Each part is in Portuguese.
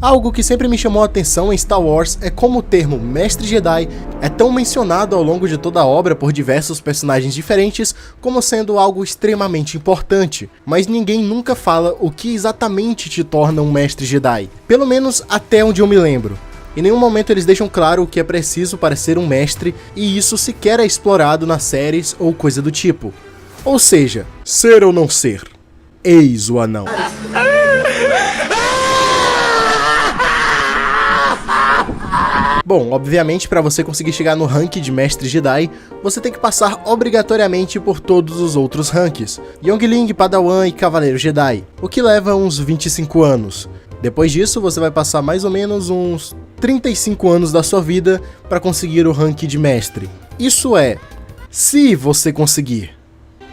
Algo que sempre me chamou a atenção em Star Wars é como o termo Mestre Jedi é tão mencionado ao longo de toda a obra por diversos personagens diferentes como sendo algo extremamente importante, mas ninguém nunca fala o que exatamente te torna um Mestre Jedi, pelo menos até onde eu me lembro. Em nenhum momento eles deixam claro o que é preciso para ser um mestre, e isso sequer é explorado nas séries ou coisa do tipo. Ou seja, ser ou não ser, eis o anão. Bom, obviamente para você conseguir chegar no rank de Mestre Jedi, você tem que passar obrigatoriamente por todos os outros ranks, Youngling, Padawan e Cavaleiro Jedi, o que leva uns 25 anos. Depois disso, você vai passar mais ou menos uns 35 anos da sua vida para conseguir o rank de Mestre. Isso é, se você conseguir.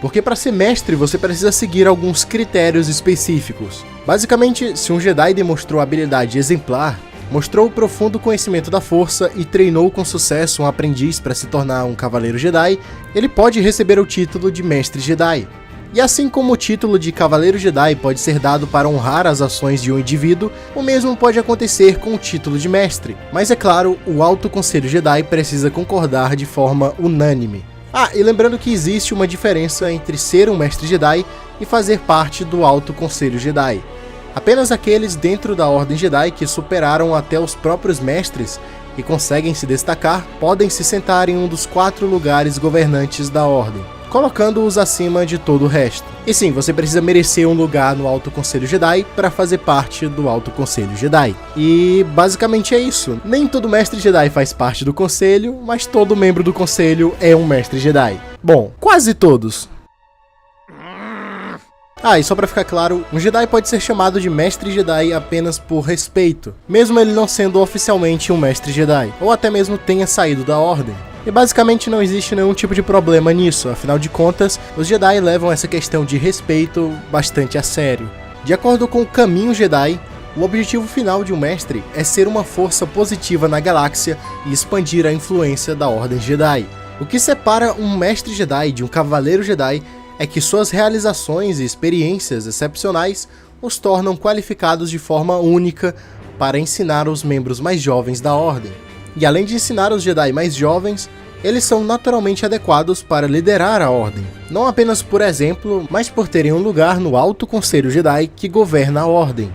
Porque para ser mestre você precisa seguir alguns critérios específicos. Basicamente, se um Jedi demonstrou habilidade exemplar, mostrou profundo conhecimento da força e treinou com sucesso um aprendiz para se tornar um Cavaleiro Jedi, ele pode receber o título de Mestre Jedi. E assim como o título de Cavaleiro Jedi pode ser dado para honrar as ações de um indivíduo, o mesmo pode acontecer com o título de Mestre. Mas é claro, o Alto Conselho Jedi precisa concordar de forma unânime. Ah, e lembrando que existe uma diferença entre ser um Mestre Jedi e fazer parte do Alto Conselho Jedi. Apenas aqueles dentro da Ordem Jedi que superaram até os próprios mestres e conseguem se destacar podem se sentar em um dos 4 lugares governantes da Ordem, colocando-os acima de todo o resto. E sim, você precisa merecer um lugar no Alto Conselho Jedi para fazer parte do Alto Conselho Jedi. E basicamente é isso. Nem todo Mestre Jedi faz parte do Conselho, mas todo membro do Conselho é um Mestre Jedi. Bom, quase todos. Ah, e só pra ficar claro, um Jedi pode ser chamado de Mestre Jedi apenas por respeito, mesmo ele não sendo oficialmente um Mestre Jedi, ou até mesmo tenha saído da Ordem. E basicamente não existe nenhum tipo de problema nisso, afinal de contas, os Jedi levam essa questão de respeito bastante a sério. De acordo com o Caminho Jedi, o objetivo final de um mestre é ser uma força positiva na galáxia e expandir a influência da Ordem Jedi. O que separa um Mestre Jedi de um Cavaleiro Jedi é que suas realizações e experiências excepcionais os tornam qualificados de forma única para ensinar os membros mais jovens da Ordem. E além de ensinar os Jedi mais jovens, eles são naturalmente adequados para liderar a Ordem, não apenas por exemplo, mas por terem um lugar no Alto Conselho Jedi que governa a Ordem.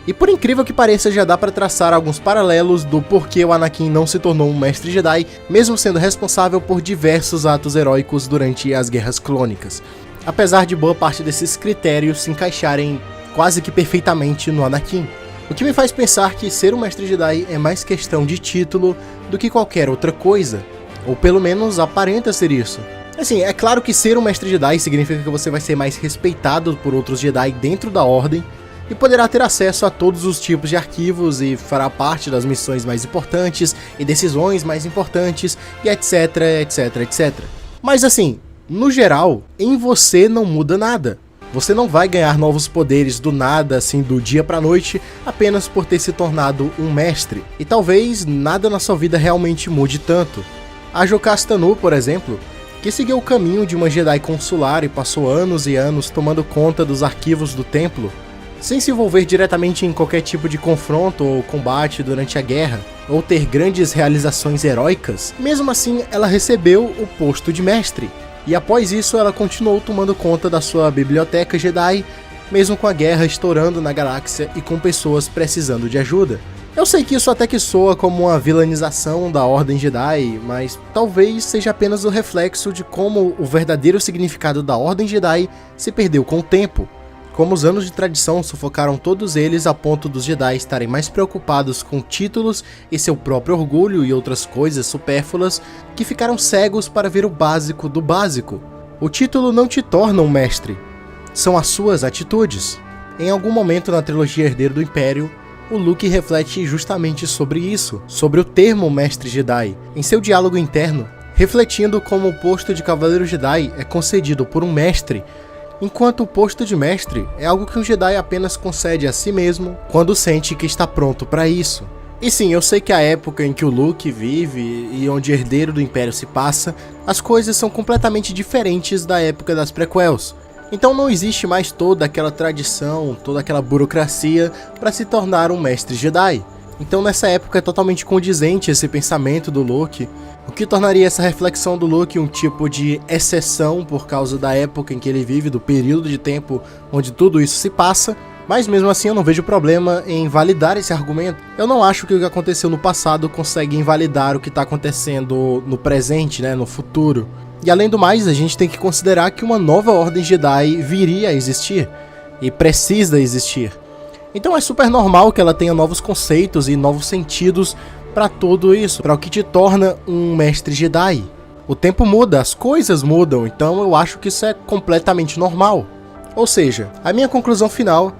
E por incrível que pareça, já dá para traçar alguns paralelos do porquê o Anakin não se tornou um Mestre Jedi, mesmo sendo responsável por diversos atos heróicos durante as Guerras Clônicas. Apesar de boa parte desses critérios se encaixarem quase que perfeitamente no Anakin. O que me faz pensar que ser um Mestre Jedi é mais questão de título do que qualquer outra coisa, ou pelo menos aparenta ser isso. Assim, é claro que ser um Mestre Jedi significa que você vai ser mais respeitado por outros Jedi dentro da Ordem, e poderá ter acesso a todos os tipos de arquivos e fará parte das missões mais importantes e decisões mais importantes e etc, etc, etc. Mas assim, no geral, em você não muda nada. Você não vai ganhar novos poderes do nada, assim, do dia pra noite, apenas por ter se tornado um mestre. E talvez nada na sua vida realmente mude tanto. A Jocasta Tanu, por exemplo, que seguiu o caminho de uma Jedi consular e passou anos e anos tomando conta dos arquivos do templo, sem se envolver diretamente em qualquer tipo de confronto ou combate durante a guerra, ou ter grandes realizações heróicas, mesmo assim ela recebeu o posto de mestre. E após isso ela continuou tomando conta da sua biblioteca Jedi, mesmo com a guerra estourando na galáxia e com pessoas precisando de ajuda. Eu sei que isso até que soa como uma vilanização da Ordem Jedi, mas talvez seja apenas o reflexo de como o verdadeiro significado da Ordem Jedi se perdeu com o tempo. Como os anos de tradição sufocaram todos eles a ponto dos Jedi estarem mais preocupados com títulos e seu próprio orgulho e outras coisas supérfluas, que ficaram cegos para ver o básico do básico. O título não te torna um mestre, são as suas atitudes. Em algum momento na trilogia Herdeiro do Império, o Luke reflete justamente sobre isso, sobre o termo Mestre Jedi, em seu diálogo interno, refletindo como o posto de Cavaleiro Jedi é concedido por um mestre, enquanto o posto de mestre é algo que um Jedi apenas concede a si mesmo quando sente que está pronto para isso. E sim, eu sei que a época em que o Luke vive e onde Herdeiro do Império se passa, as coisas são completamente diferentes da época das prequels. Então não existe mais toda aquela tradição, toda aquela burocracia para se tornar um mestre Jedi. Então nessa época é totalmente condizente esse pensamento do Luke, o que tornaria essa reflexão do Luke um tipo de exceção por causa da época em que ele vive, do período de tempo onde tudo isso se passa. Mas mesmo assim eu não vejo problema em validar esse argumento. Eu não acho que o que aconteceu no passado consegue invalidar o que está acontecendo no presente, né, no futuro. E além do mais, a gente tem que considerar que uma nova Ordem Jedi viria a existir, e precisa existir. Então é super normal que ela tenha novos conceitos e novos sentidos para tudo isso, para o que te torna um mestre Jedi. O tempo muda, as coisas mudam, então eu acho que isso é completamente normal. Ou seja, a minha conclusão final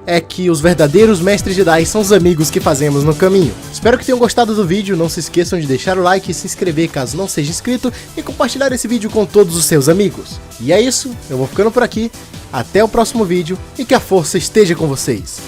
é que os verdadeiros mestres Jedi são os amigos que fazemos no caminho. Espero que tenham gostado do vídeo, não se esqueçam de deixar o like, se inscrever caso não seja inscrito e compartilhar esse vídeo com todos os seus amigos. E é isso, eu vou ficando por aqui, até o próximo vídeo e que a força esteja com vocês.